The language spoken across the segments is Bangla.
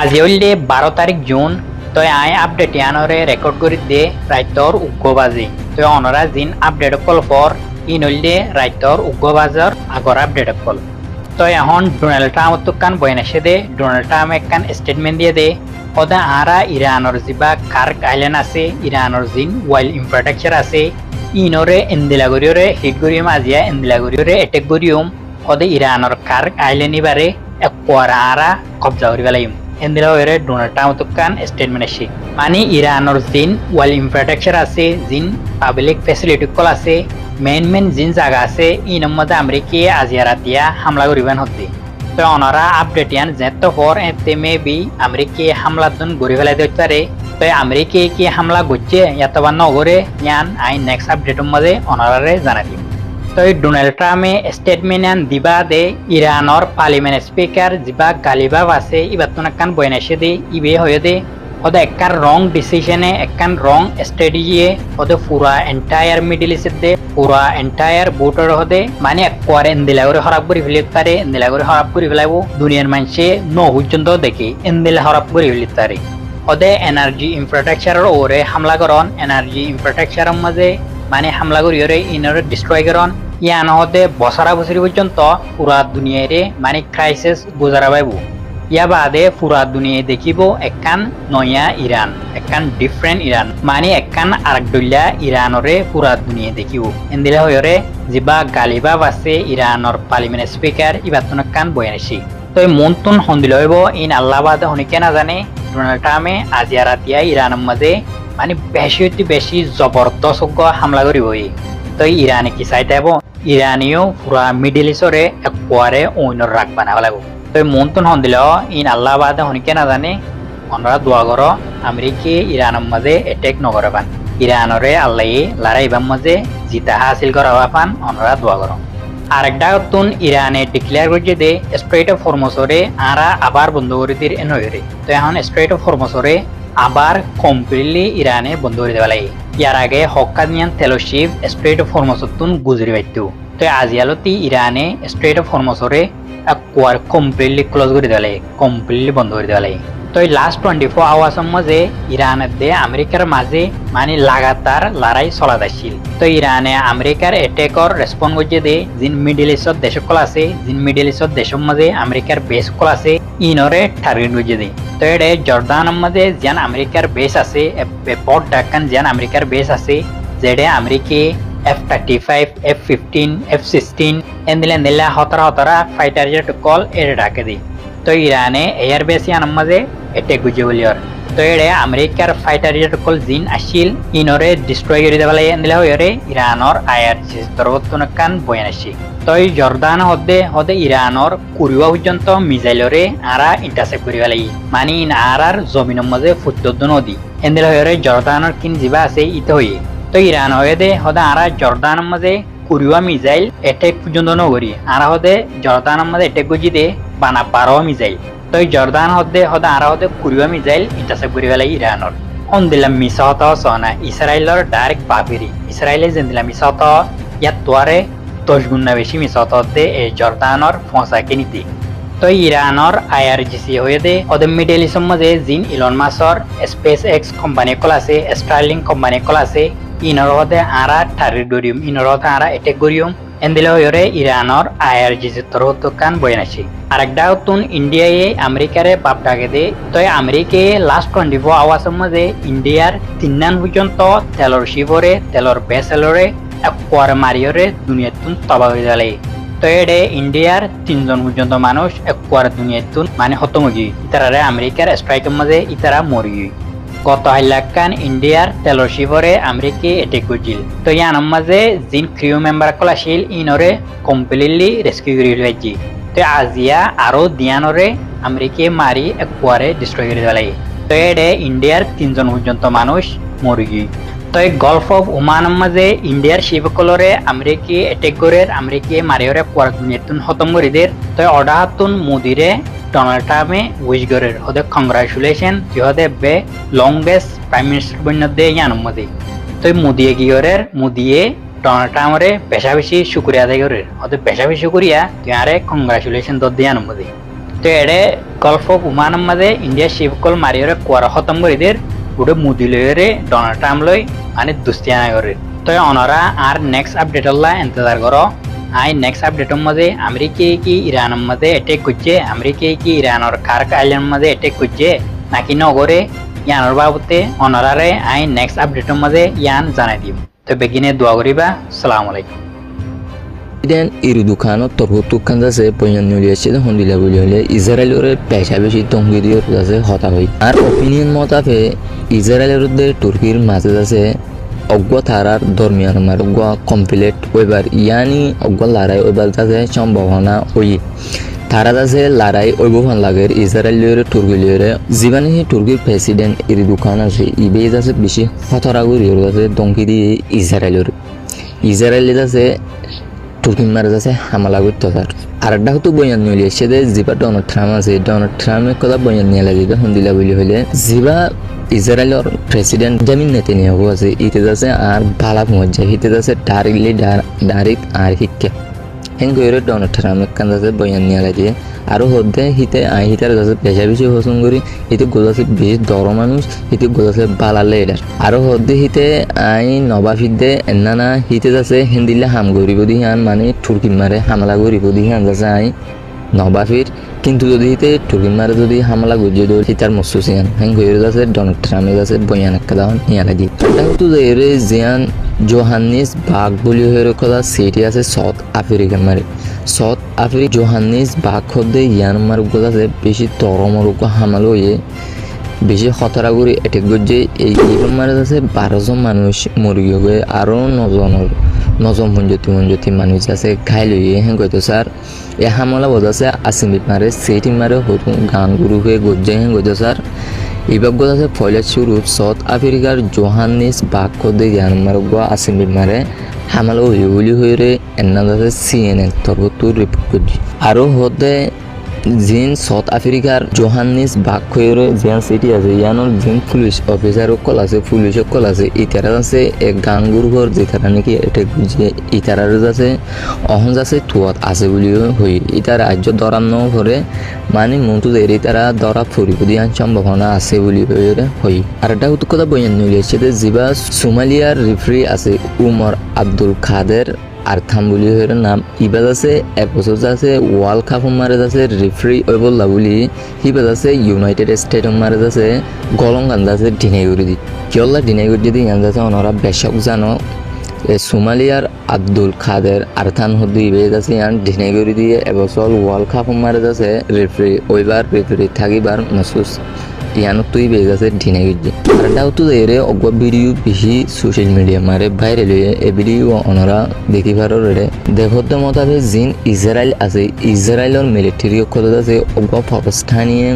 আজি হইলে 12 তারিখ জুন। তো আই আপডেট ইয়ানরে রেকর্ড করে দে রাইতর উগ্গবাজি। তো অনরা জিন আপডেট কল ফর ইন হইলে রাইতর উগ্গবাজার আগর আপডেট কল। তো এখন ডোনাল্ড ট্রাম্প তুকান বয়নাসে দে ডোনাল্ড ট্রাম্প একখান স্টেটমেন্ট দিয়ে দে ওদা আরা ইরানর জিবা কার্ক আইল্যান্ড আছে ইরানর জিন ওয়াইল্ড ইনফ্রাস্ট্রাকচার আছে ইনরে এন্দিলাগরিয়রে হিট গরিয়ম আজিয়া এন্দিলাগরিয়রে এটেক গরিয়ম ওদে ইরানর কার্ক আইল্যান্ড ইবারে একোয়ারা আরা কবজা করি বেলাইম এন্দিলাগরে ডোনাল্ড ট্রাম্প তুকান স্টেটমেন্ট আসে মানে ইরানর জিন ওয়াইল্ড ইনফ্রাস্ট্রাকচার আছে জিন পাবলিক ফেসিলিটি কল আছে মেন জিন জায়গা আছে ইনর মধ্যে আমেরিকা আজিয়া রাতিয়া হামলা করিবান হতে। তো অনারা আপডেট ইয়ান যেত ফর এতে মে বি আমেরিকা হামলা দন গড়ি ফেলাই দিতে পারে। তো আমেরিকা কি হামলা করছে ইয়াতবা নগরে ইয়ান আই নেক্সট আপডেটের মধ্যে অনারারে জানাই দিম। তো ডোনাল্ড ট্রাম্পে স্টেটমেন্ট ইয়ান দিবা দে ইরানর পার্লিমেন্ট স্পিকার জিবা গালিবাব আছে ইবার তো একখান বয়নাসে দে ইবে হয়ে দে ওদের একখান রং ডিসিশনে একখান রং স্ট্র্যাটেজিয়ে ওদের পুরা এন্টায়ার মিডল ইস্ট দে পুরা এন্টায়ার বুটর হদে মানে একবারে এন্দিলাগরে হরাপ করে ফেলিতে পারে এন্দিলাগরে হরাপ করে ফেলাইব দুনিয়ার মানুষে ন পর্যন্ত দেখি এন্দিলা হরাপ করে ফেলিতে পারে ওদের এনার্জি ইনফ্রাস্ট্রাকচারের ওরে হামলা করন এনার্জি ইনফ্রাস্ট্রাকচারের মাঝে মানে হামলা করি ওরে ইনরে ডিস্ট্রয় করন ইয়ান হতে বছরা বছর পর্যন্ত পুরা দুনিয়ারে মানে ক্রাইসিস গুজারা পাইব। ইয়া বাদে পুরা দুনিয়া দেখিব একখান নয়া ইরান একখান ডিফারেন্ট ইরান মানে একখান আরেকডুল্লা ইরানরে পুরা দুনিয়া দেখিব এন্দিলা হয়রে জিবা গালিবাব আছে ইরানর পার্লিমেন্ট স্পিকার ইবাতন একখান বয়ানসি। তো মন তুন হন্দিল হইব ইন আল্লাহ বাদে হনিকে না জানে ডোনাল্ড ট্রাম্পে আজিয়া রাতিয়া ইরানের মাঝে মানে বেশি অতি বেশি জবরদস্ত হামলা করিব। তো ইরানে কি চাইতাইব ইরানিও পুরা মিডিল ইস্টরে একবারে অন্য রাখ বানাব লাগব। তো মন তুন হন্দিল ইন আল্লাহ বাদে হনিকে না জানে অনরা দোয়া কর আমেরিকা ইরানের মাঝে এটেক নগরবান ইরানরে আল্লাহ লড়াইবার মাঝে জিতা হাসিল করা পান অনরা দোয়া কর। আরেকটা তুন ইরানে ডিক্লেয়ার করছে দে স্ট্রেট অফ হরমুজরে আরা আবার বন্ধ করে দিয়ে নইরে। তো এখন স্ট্রেট অফ হরমুজরে আবার কমপ্লিটলি ইরানে বন্ধ করে দেওয়া লাগে। ইয়ার আগে হকানিয়ান তেলশিপ স্ট্রেট অফ হরমুজর তুন গুজরি পাইতো। তো আজিয়ালতি ইরানে স্ট্রেট অফ হরমুজরে একবার কমপ্লিটলি ক্লোজ করে দেওয়া লাগে কমপ্লিটলি বন্ধ করে দেওয়া লাগে। তো এই লাস্ট 24 আওয়ার্সের মাঝে ইরানের দে আমেরিকার মাঝে মানে লাগাতার লড়াই চলা যাচ্ছিল। তো ইরানে আমেরিকার এটেকর রেসপন্ড করছে দে জিন মিডল ইস্টর দেশ কল আছে জিন মিডল ইস্টর দেশের মাঝে আমেরিকার বেস কল আছে ইনরে টার্গেট করছে দে। তো এটা জর্দানের মাঝে যেন আমেরিকার বেস আছে বড় ডাকান যেন আমেরিকার বেস আছে যেটা আমেরিকা F-35 F-15 F-16 এন্দিলা হতরা ফাইটার জেট কল এর ডাকে দি। তো ইরানে এয়ার বেস ইয়ান মাঝে এটেক গুজে বলিয়র। তো এড়ে আমেরিকার ফাইটার জেট কল জিন আসিল ইনরে ডিস্ট্রয় করে দেওয়া লাগে এন্দিলা হয়ে ইরানর IR-33 বয়ান আসি। তো এই জর্দান হদে ইরানর কুড়িয়া পর্যন্ত মিসাইলরে আরা ইন্টারসেপ্ট করিবা লাগি মানে ইন আর জমিনের মাঝে ফুটদ নদী এন্দিলা হয়ে জর্দানর কিন জিবা আছে ইতে হয়ে। তো ইরান হয়ে দে হদে আরা জর্দানের মাঝে কুড়িয়া মিসাইল এটেক পর্যন্ত নগরী আরা হদে জর্দানের মাঝে এটেক গুজি দে বানা 12 মিসাইল। তো এই জর্দান হদে আরা হদে কুড়িয়া মিসাইল ইন্টারসেপ্ট করিবা লাগি ইরানর অন্দিলা মিসা হতা সনা ইসরায়েলর ডাইরেক্ট বাবিরি ইসরায়েলে যেন্দিলা মিসা হতা ইয়াত তোয়ারে 10 গুণ বেশি মিসা হতে এই জর্দানর ফসাকে নীতি। তো ইরানর IRGC হয়ে দে ওদের মিডল ইস্টের মাঝে জিন ইলন মাস্কর স্পেস এক্স কোম্পানি কল আছে স্টারলিংক কোম্পানি কল আছে ইনর হতে আরা টার্গেট করিম ইনর হতে আরা এটেক করিম এন্দিলা হয়ে ইরানর IRGC তরহতকান বয়ান আছে। আরেকটা তুন ইন্ডিয়ায় আমেরিকারে বাপ ডাকে দে। তো আমেরিকায় লাস্ট 24 আওয়ার্সের মাঝে ইন্ডিয়ার 3 পর্যন্ত তেলর শিবরে তেলর বেসেলরে একবার মারিয়রে দুনিয়াতুন তবা হয়ে গেলে। তো এডে ইন্ডিয়ার 3 পর্যন্ত মানুষ একবার দুনিয়াতুন মানে খতম হয়ে ইতারারে আমেরিকার স্ট্রাইকের মাঝে ইতারা মরি। গত হাইলাকান ইন্ডিয়ার তেলর শিবরে আমেরিকা এটেক করছিল। তো ইয়ানোর মাঝে জিন ক্রিউ মেম্বার কল আসিল ইনরে কমপ্লিটলি রেস্কিউ করে ফেলছি। তো আজিয়া আরো দিয়ানরে আমেরিকা মারি একবারে ডিস্ট্রয় করে দেওয়া লাগে। তো এডে ইন্ডিয়ার 3 পর্যন্ত মানুষ মরি গিয়ে। তো এই গলফ অফ ওমানের মাঝে ইন্ডিয়ার শিবকলরে আমেরিকা এটেক করে আমেরিকা মারিয়রে একবার দুনিয়াতুন খতম করে দের। তো অর্ডার হাতুন মোদিরে ডোনাল্ড ট্রাম্পে উইশ করে হদে কংগ্রাচুলেশন তুই হদে বে লংগেস্ট প্রাইম মিনিস্টার বন্য দে ইয়ানোর মধ্যে। তো মোদিয়ে কি করে মোদিয়ে ডোনাল্ড ট্রাম্পরে বেশা বেশি শুক্রিয়া আদায় করে হতে বেশা বেশি শুক্রিয়া তুই আরে কংগ্রাচুলেশন তোর দিয়ে ইয়ানোর মধ্যে। তো এডে গল্ফ অফ ওমানের মাঝে ইন্ডিয়া শিবকল মারিয়রে কুয়ারা খতম করে দের উড়ে মুদি লইরে ডোনাল্ড ট্রাম্প লই মানে দুস্তিয়ানা করে তো অনরা আর নেক্সট আপডেট হল্লা ইন্তজার করো আই নেক্সট আপডেটের মাঝে আমেরিকা কি ইরানের মাঝে অ্যাটাক করছে আমেরিকা কি ইরানের কার্ক আইল্যান্ড মাঝে অ্যাটাক করছে নাকি নগরে ইয়ানোর বাবতে অনরারে আই নেক্সট আপডেটের মাঝে ইয়ান জানাই দিম তো বেগিনে দোয়া করিবা আসসালামু আলাইকুম Den iridukanot torhutu kanzase poyan nuliyachida hondila buliyole Israelore pesha beshi tongidiyor jase hota hoi ar opinion motafe Israelore Turkir maze jase ogwa tarar dormiyan mar ogwa complete oibar yani ogwa larai oibar jase সম্ভাবনা hoi তারা যাচ্ছে লড়াই ওইভান লাগের ইসরায়েলের তুর্কিলের জীবনে তুর্কির প্রেসিডেন্ট ইরিদুকান আছে ইবে যাচ্ছে বেশি খতরাগুরি যাচ্ছে দঙ্কি দিয়ে ইসরায়েলে যাচ্ছে তুর্কি মারা যাচ্ছে হামলা করতে তার আর একটা হতো বয়ান নিয়ে সেদের জিবা ডোনাল্ড ট্রাম্প আছে ডোনাল্ড ট্রাম্পের কথা বয়ান নিয়ে লাগে হন্দিলা বলি হলে জিবা ইসরায়েলের প্রেসিডেন্ট জামিন নেতানিয়াহু আছে ইতে যাচ্ছে আর বালা পৌঁছে হিতে যাচ্ছে ডাইরেক্ট আর শিক্ষা হেঙ্গরে ডোনাল্ড ট্রাম্পের কান যাচ্ছে বয়ান নিয়ে লাগে আরও হতে হিতে হিতার যাচ্ছে পেশা বেশি পছন্দ করি হিতে গোলাছে বেশ দর মানুষ হিতে গোলাছে বালালে এটার আরও হতে হিতে নবাফিদে এনানা হিতে যাচ্ছে হিন্দিলে হাম গরিব দিহান মানে তুর্কি মারে হামলা গরিব দিহান যাচ্ছে নবাফির কিন্তু যদি হিতে তুর্কি মারে যদি হামলা গরিয়ে দৌড় হিতার মসুসিয়ান হেঙ্গরে যাচ্ছে ডোনাল্ড ট্রাম্পের যাচ্ছে বয়ান একটা দাওয়ান নিয়ে লাগে এটা হতো যে এর জিয়ান জোহান্নিস বাঘ বলি হয়ে কথা সেটি আছে সাউথ আফ্রিকার মারে সাউথ আফ্রিকা জোহান্নিস বাঘ হতে ইয়ান মার আছে বেশি তরমরুক হামালো হয়ে বেশি খতরা করে অ্যাটেক করছে এই মারে আছে 12জন মানুষ মরি গিয়ে আরও নজন মঞ্জতি মানুষ আছে খাই লইয়ে হ্যাঁ কইতো স্যার এ হামলা বোঝাছে আসিমি মারে সেটি মারে হতো গান গুরু হয়ে গজ্জে হ্যাঁ কইতো স্যার এই বাক্য আছে ফলে শুরু সাউথ আফ্রিকার জোহান্নিস বাঘ হতে ইয়ান মার আসিমি মারে হামলা হইলি হয়ে এনা যাচ্ছে CNN তরবতুর রিপোর্ট করছি আরও হতে জিন সাউথ আফ্রিকার জোহান্নিস বাঘ হয়ে জিয়ান সিটি আছে ইয়ানোর জিন পুলিশ অফিসার কল আছে পুলিশ কল আছে ইতারা আছে এক গাঙ্গুর ঘর যেতারা নাকি এটেক বুঝিয়ে ইতারার যাচ্ছে অহন যাচ্ছে থুয়াত আছে বলিও হই ইতার রাজ্য দরাম করে মানে মন্টু এরি তারা দরা ফুরিব দিয়ান সম্ভাবনা আছে বলি হই আর একটা কথা বইয়ান নিয়েছে যে জিবা সোমালিয়ার রেফারি আছে উমর আব্দুল কাদের আরথাম বলি হয়ে নাম ইবাদ আছে এক বছর আছে ওয়ার্ল্ড কাপ মারে যাচ্ছে রেফারি ওই বললা বলি হিবাদ আছে ইউনাইটেড স্টেট মারে যাচ্ছে গলঙ্গান আছে ডিনাইগুড়ি দি কিয়ল্লা ডিনাইগুড়ি যদি ইয়ান যাচ্ছে ওনারা বেশক জানো সোমালিয়ার আব্দুল কাদের আরথান হদ্দু ইবে যাচ্ছে ইয়ান ডিনাইগুড়ি দিয়ে এবছর ওয়ার্ল্ড কাপ মারে যাচ্ছে রেফারি ওইবার রেফারি থাকিবার মসুস ইয়ানত তুই বেজ আছে ডিনাইগুড়ি আর এটাও তো এরে অগব ভিডিও বেশি সোশ্যাল মিডিয়া মারে বাইরে লইয়ে এ ভিডিও ওনারা দেখিবারও রে দেখতে মোতাবেক জিন ইসরায়েল আছে ইসরায়েলের মিলিটারি কথা আছে অগব পাকিস্তানিয়ে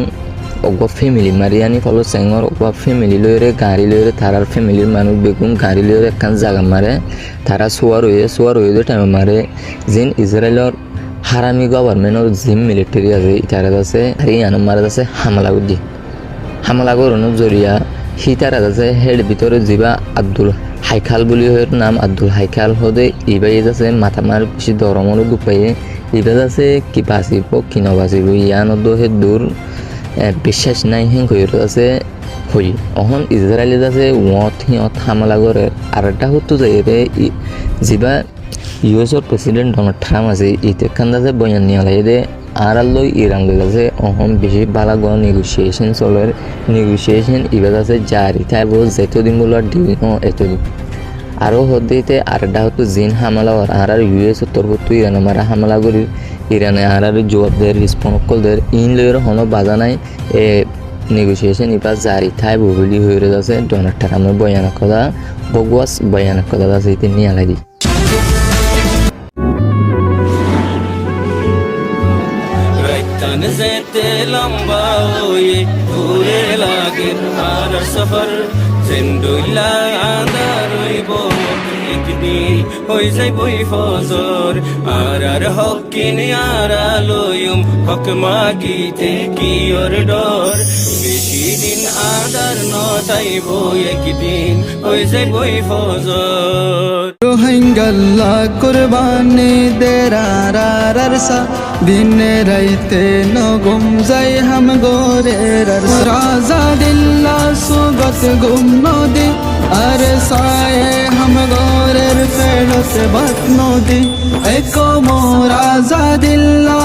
অগব ফ্যামিলি মারিয়ানি ফলো সেঙ্গর অগব ফ্যামিলি লইরে গাড়ি লইরে তারার ফ্যামিলির মানুষ বেগুন গাড়ি লইরে একখান জায়গা মারে তারা সোয়ার হয়ে টাইম মারে জিন ইসরায়েলের হারামি গভর্নমেন্টের জিম মিলিটারি আছে তারা আছে আর ইয়ানো মারা আছে হামলা করানোর জরিয়া হিতারা আছে হেড ভিতরে যিবা আব্দুল হাইখাল বলি নাম আব্দুল হাইখাল হদে ইবাই আছে মাথা মার বেশি দরমরও দুপাইয়ে ইবাদ আছে কি বাঁচিব কি নবাচিব ইয়ানত হে দূর বিশ্বাস নাই হেঁ কইর আছে হই অহন ইসরায়েলে আছে সিঁত হামলা করে আর একটা হতো যে এরে যিবা ইউএসর প্রেসিডেন্ট ডোনাল্ড ট্রাম্প আছে ইতেখান আছে বয়ান নিয়ে লাগে আর লই ইরান লই আছে অহম বেশি বালা গ নেগোসিয়েশন নেগোসিয়েশন ইবাদ আছে জারি থাকবো যেতদিন বলো এতদিন আরও হতেইতে আরেকটা হতো জিন হামলা আর ইউএস তরফতো ইরান মারা হামলা করি ইরানে আর জবাব দেয় রেসপন্স করদের ইন লইয়ের হনো বাজা নাই এ নেগোসিয়েশন ইবা জারি থাকবো বলি হয়ে যাচ্ছে ডোনাল্ড ট্রাম্পের বয়ানের কথা বগুয়াস বয়ানের কথা আছে এতে নিয়ে লাগি زيت لمبا ويدوري لكن على السفر زندو لا عذر يبوك يكني هوي زي بوي فوزور عرر حقين يارا لويم حق ما كيته كي يردور بشيدين عذر نوتاي بوي يكدين هوي زي بوي فوزور روحنگلا قربانی دے رارا ررسا দিনে রাইতে নগুম যাই হাম গোরের রাজা দিল্লা সুগত গুম নদী আর সায়ে হাম গোরের ফেরত বাত নদী এক মো রাজা দিল্লা